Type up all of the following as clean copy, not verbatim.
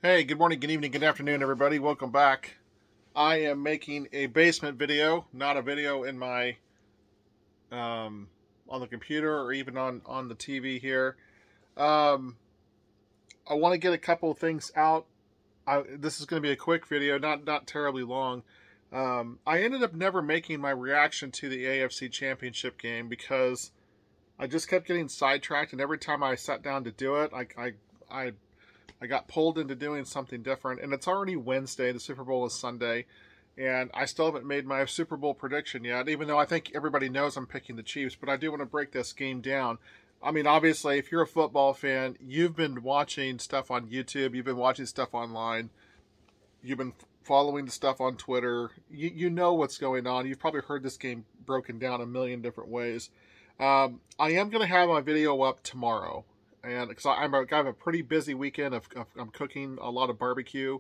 Hey, good morning, good evening, good afternoon, everybody. Welcome back. I am making a basement video, not a video in my on the computer or even on the TV here. Um, I want to get a couple of things out. This is going to be a quick video, not terribly long. I ended up never making my reaction to the AFC Championship game because I just kept getting sidetracked, and every time I sat down to do it, I I got pulled into doing something different, and it's already Wednesday. The Super Bowl is Sunday, and I still haven't made my Super Bowl prediction yet, even though I think everybody knows I'm picking the Chiefs, but I do want to break this game down. I mean, obviously, if you're a football fan, you've been watching stuff on YouTube, you've been watching stuff online, you've been following the stuff on Twitter. You know what's going on. You've probably heard this game broken down a million different ways. I am going to have my video up tomorrow, and because I have a pretty busy weekend I'm cooking a lot of barbecue.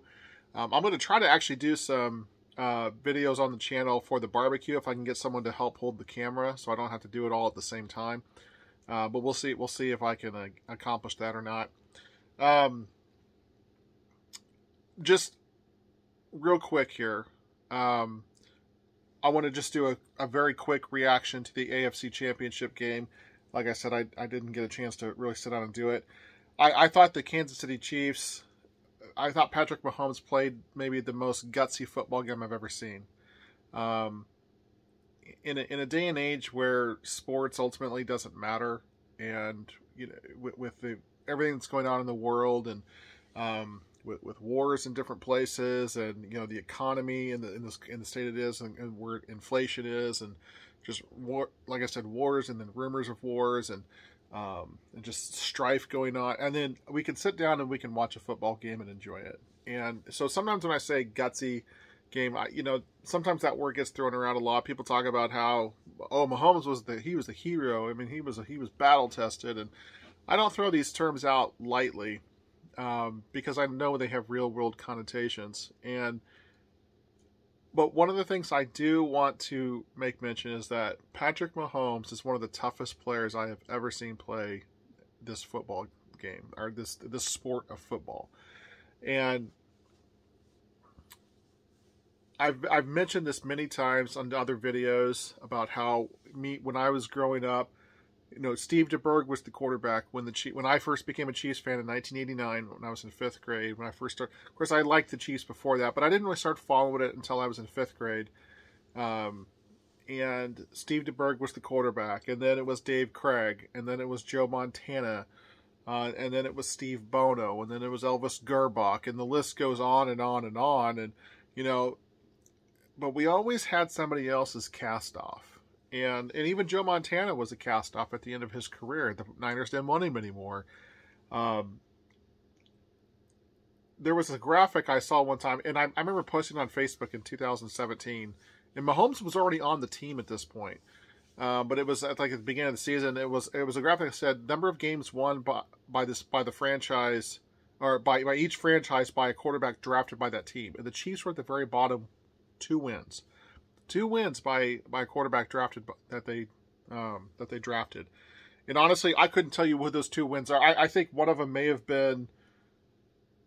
I'm going to try to actually do some videos on the channel for the barbecue if I can get someone to help hold the camera, so I don't have to do it all at the same time. But we'll see. We'll see if I can accomplish that or not. Just real quick here. I want to just do a very quick reaction to the AFC Championship game. Like I said, I didn't get a chance to really sit down and do it. I thought the Kansas City Chiefs, I thought Patrick Mahomes played maybe the most gutsy football game I've ever seen. In a day and age where sports ultimately doesn't matter, and you know, with everything that's going on in the world, and with wars in different places, and you know the economy in the state it is, and where inflation is, and just war, like I said, wars, and then rumors of wars, and just strife going on, and then we can sit down and we can watch a football game and enjoy it. And so sometimes when I say gutsy game, sometimes that word gets thrown around a lot. People talk about how, oh, Mahomes was the hero. I mean, he was battle tested, and I don't throw these terms out lightly. Because I know they have real world connotations. But one of the things I do want to make mention is that Patrick Mahomes is one of the toughest players I have ever seen play this football game, or this sport of football. And I've mentioned this many times on other videos about how when I was growing up, Steve DeBerg was the quarterback when I first became a Chiefs fan in 1989 when I was in fifth grade. When I first started, of course, I liked the Chiefs before that, but I didn't really start following it until I was in fifth grade. And Steve DeBerg was the quarterback, and then it was Dave Craig, and then it was Joe Montana, and then it was Steve Bono, and then it was Elvis Gerbach, and the list goes on and on and on. And but we always had somebody else's cast off. And even Joe Montana was a cast-off at the end of his career. The Niners didn't want him anymore. There was a graphic I saw one time, and I remember posting on Facebook in 2017, and Mahomes was already on the team at this point. But it was at the beginning of the season. It was a graphic that said number of games won by the franchise, or by each franchise by a quarterback drafted by that team. And the Chiefs were at the very bottom, 2 wins. 2 wins by a quarterback drafted that they drafted. And honestly, I couldn't tell you who those 2 wins are. I think one of them may have been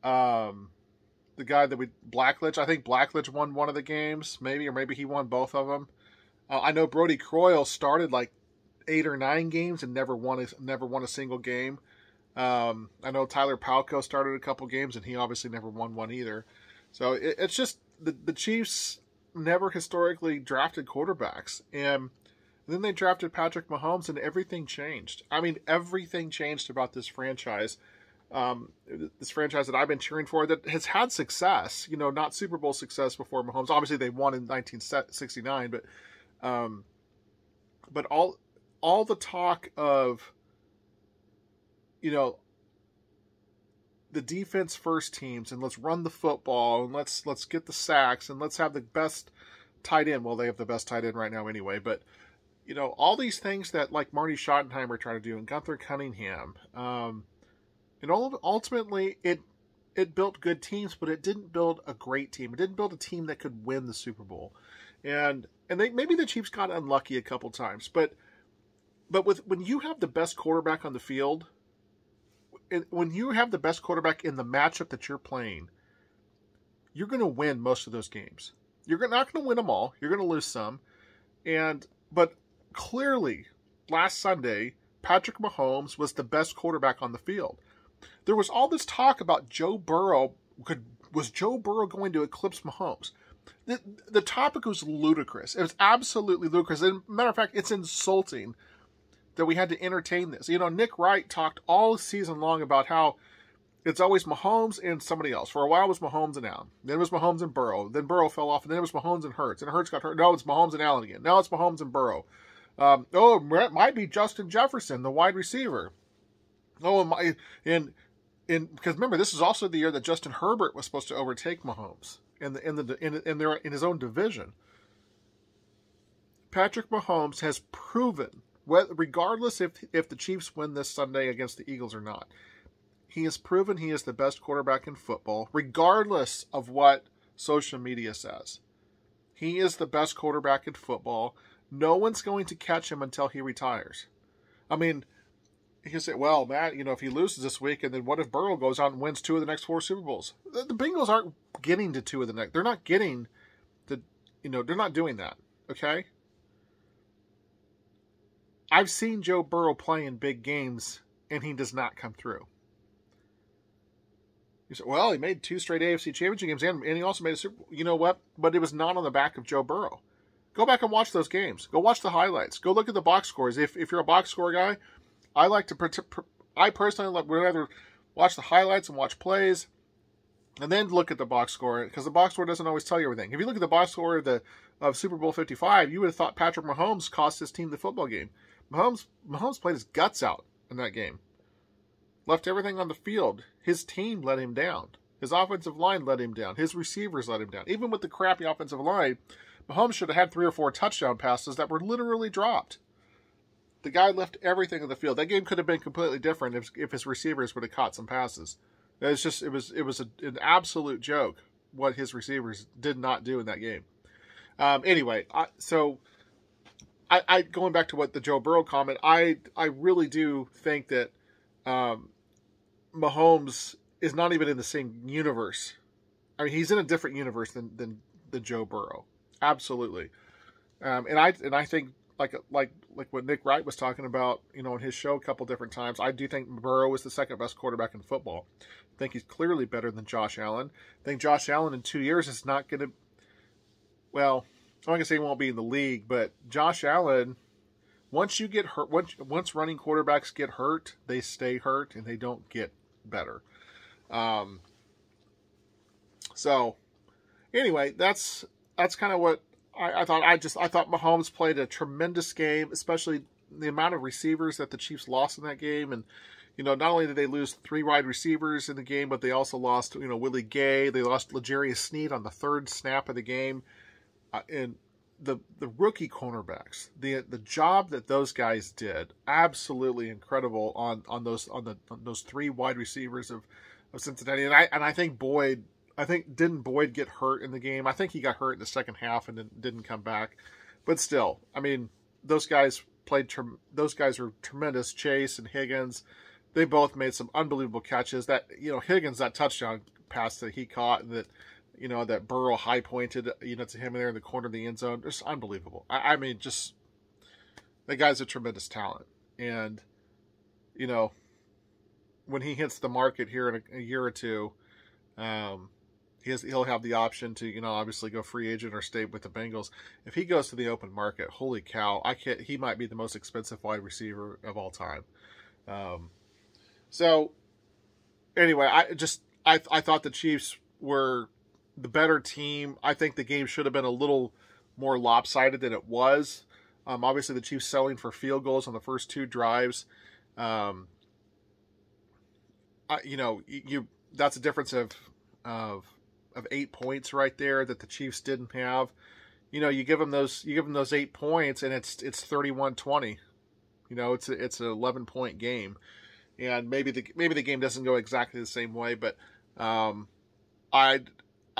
the guy Blackledge. I think Blackledge won one of the games, maybe, or maybe he won both of them. I know Brody Croyle started like 8 or 9 games and never won a single game. I know Tyler Palko started a couple games and he obviously never won one either. So it's just the Chiefs never historically drafted quarterbacks, and then they drafted Patrick Mahomes, and everything changed. I mean, everything changed about this franchise. This franchise that I've been cheering for, that has had success, not Super Bowl success before Mahomes. Obviously, they won in 1969, but all the talk of, the defense first teams, and let's run the football, and let's get the sacks, and let's have the best tight end. Well, they have the best tight end right now anyway, but all these things that like Marty Schottenheimer tried to do, and Gunther Cunningham, and ultimately it built good teams, but it didn't build a great team. It didn't build a team that could win the Super Bowl, and maybe the Chiefs got unlucky a couple times, but when you have the best quarterback on the field, when you have the best quarterback in the matchup that you're playing, you're going to win most of those games. You're not going to win them all. You're going to lose some. But clearly, last Sunday, Patrick Mahomes was the best quarterback on the field. There was all this talk about Joe Burrow. Was Joe Burrow going to eclipse Mahomes? The topic was ludicrous. It was absolutely ludicrous. As a matter of fact, it's insulting that we had to entertain this. Nick Wright talked all season long about how it's always Mahomes and somebody else. For a while it was Mahomes and Allen. Then it was Mahomes and Burrow. Then Burrow fell off, and then it was Mahomes and Hurts. And Hurts got hurt. No, it's Mahomes and Allen again. Now it's Mahomes and Burrow. It might be Justin Jefferson, the wide receiver. Because remember, this is also the year that Justin Herbert was supposed to overtake Mahomes in his own division. Patrick Mahomes has proven, regardless if the Chiefs win this Sunday against the Eagles or not, he has proven he is the best quarterback in football, regardless of what social media says. He is the best quarterback in football. No one's going to catch him until he retires. I mean, you can say, well, Matt, if he loses this week, and then what if Burrow goes out and wins 2 of the next 4 Super Bowls? The Bengals aren't getting to 2 of the next. They're not getting to, they're not doing that, okay? I've seen Joe Burrow play in big games, and he does not come through. You say, well, he made 2 straight AFC championship games, and he also made a Super Bowl. You know what? But it was not on the back of Joe Burrow. Go back and watch those games. Go watch the highlights. Go look at the box scores. If you're a box score guy, I personally would rather watch the highlights and watch plays and then look at the box score, because the box score doesn't always tell you everything. If you look at the box score of Super Bowl 55, you would have thought Patrick Mahomes cost his team the football game. Mahomes played his guts out in that game. Left everything on the field. His team let him down. His offensive line let him down. His receivers let him down. Even with the crappy offensive line, Mahomes should have had 3 or 4 touchdown passes that were literally dropped. The guy left everything on the field. That game could have been completely different if his receivers would have caught some passes. It was an absolute joke what his receivers did not do in that game. Anyway, going back to what the Joe Burrow comment, I really do think that Mahomes is not even in the same universe. I mean, he's in a different universe than Joe Burrow. Absolutely. And I think like what Nick Wright was talking about, in his show a couple different times, I do think Burrow is the second best quarterback in football. I think he's clearly better than Josh Allen. I think Josh Allen in 2 years is not going to, well, I'm not going to say he won't be in the league, but Josh Allen, once you get hurt, once running quarterbacks get hurt, they stay hurt and they don't get better. So anyway, that's kind of what I thought. I thought Mahomes played a tremendous game, especially the amount of receivers that the Chiefs lost in that game. And, not only did they lose 3 wide receivers in the game, but they also lost, Willie Gay. They lost L'Jarius Sneed on the 3rd snap of the game. And the rookie cornerbacks, the job that those guys did, absolutely incredible on those 3 wide receivers of Cincinnati. And I think didn't Boyd get hurt in the game? I think he got hurt in the second half and then didn't come back. But still, I mean, those guys were tremendous. Chase and Higgins, they both made some unbelievable catches. That, Higgins, that touchdown pass that he caught and that, that Burrow high pointed, to him there in the corner of the end zone, just unbelievable. I mean, just, that guy's a tremendous talent. And, when he hits the market here in a year or two, he'll have the option to, obviously go free agent or stay with the Bengals. If he goes to the open market, holy cow, he might be the most expensive wide receiver of all time. So anyway, I thought the Chiefs were the better team. I think the game should have been a little more lopsided than it was. Obviously the Chiefs selling for field goals on the first 2 drives. That's a difference of 8 points right there that the Chiefs didn't have. You give them those 8 points and it's 31-20. It's an 11-point game. And maybe the game doesn't go exactly the same way, but I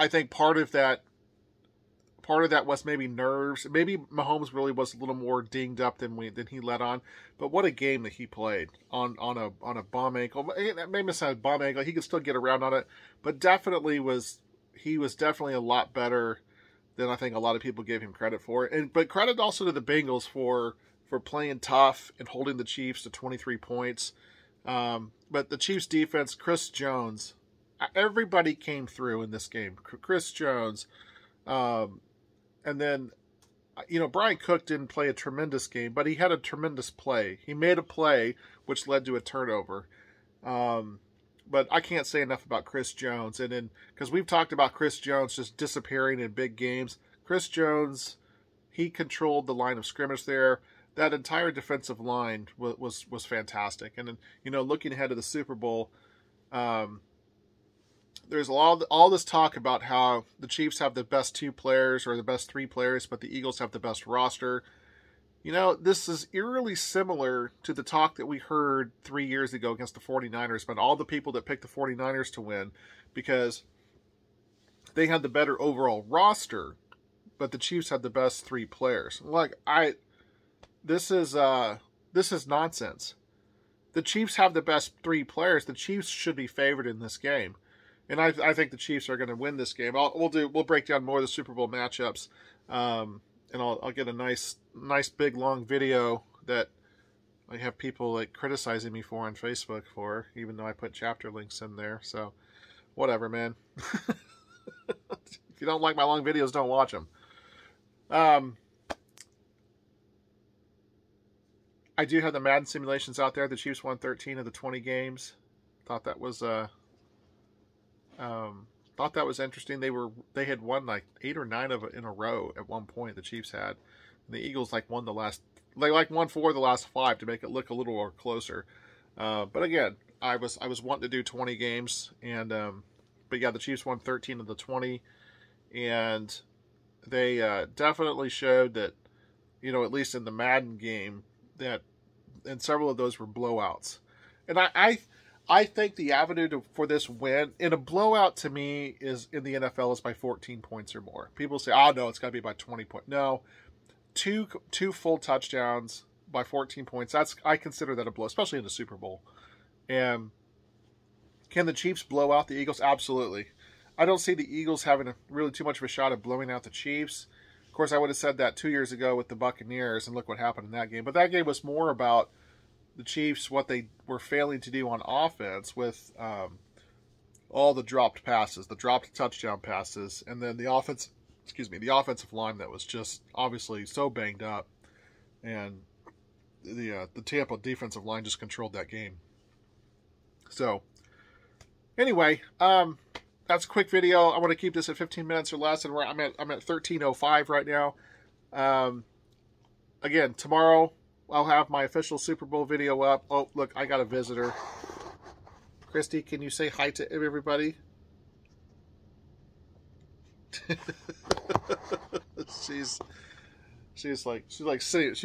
think part of part of that was maybe nerves. Maybe Mahomes really was a little more dinged up than he let on. But what a game that he played on a bum ankle. Maybe it's not a bum ankle. He could still get around on it, but he was definitely a lot better than I think a lot of people gave him credit for. But credit also to the Bengals for playing tough and holding the Chiefs to 23 points. But the Chiefs defense, Chris Jones, everybody came through in this game. Chris Jones, and then, Brian Cook didn't play a tremendous game, but he had a tremendous play. He made a play which led to a turnover. But I can't say enough about Chris Jones. And then, because we've talked about Chris Jones just disappearing in big games, Chris Jones, he controlled the line of scrimmage there. That entire defensive line was fantastic. And then, looking ahead to the Super Bowl, there's all this talk about how the Chiefs have the best 2 players or the best 3 players, but the Eagles have the best roster. This is eerily similar to the talk that we heard 3 years ago against the 49ers, but all the people that picked the 49ers to win because they had the better overall roster, but the Chiefs had the best 3 players. This is nonsense. The Chiefs have the best 3 players. The Chiefs should be favored in this game. And I think the Chiefs are going to win this game. We'll break down more of the Super Bowl matchups, and I'll get a nice big long video that I have people criticizing me for on Facebook for, even though I put chapter links in there. So, whatever, man. If you don't like my long videos, don't watch them. I do have the Madden simulations out there. The Chiefs won 13 of the 20 games. Thought that was interesting. They had won 8 or 9 of it in a row at one point. The Chiefs had, and the Eagles won the last. They won 4 of the last 5 to make it look a little more closer. But again, I was wanting to do 20 games, and but yeah, the Chiefs won 13 of the 20, and they definitely showed that, at least in the Madden game, that, and several of those were blowouts. And I think the avenue for this win in a blowout to me is in the NFL is by 14 points or more. People say, "Oh no, it's got to be by 20 points." No, two full touchdowns by 14 points. I consider that a blow, especially in the Super Bowl. And can the Chiefs blow out the Eagles? Absolutely. I don't see the Eagles having really too much of a shot at blowing out the Chiefs. Of course, I would have said that 2 years ago with the Buccaneers, and look what happened in that game. But that game was more about the Chiefs, what they were failing to do on offense with all the dropped passes, the dropped touchdown passes, and then the offensive line that was just obviously so banged up, and the Tampa defensive line just controlled that game. So, anyway, that's a quick video. I want to keep this at 15 minutes or less, and I'm at 13:05 right now. Again, tomorrow I'll have my official Super Bowl video up. Oh, look, I got a visitor. Christy, can you say hi to everybody? She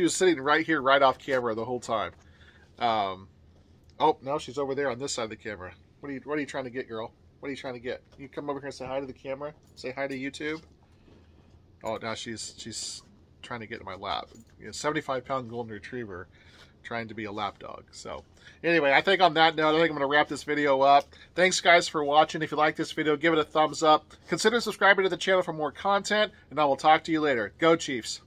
was sitting right here, right off camera the whole time. Oh, no, she's over there on this side of the camera. What are you trying to get, girl? What are you trying to get? You come over here and say hi to the camera? Say hi to YouTube? Oh, now she's trying to get in my lap. 75-pound golden retriever trying to be a lap dog. So, anyway, I think on that note, I think I'm going to wrap this video up. Thanks, guys, for watching. If you like this video, give it a thumbs up. Consider subscribing to the channel for more content, and I will talk to you later. Go Chiefs!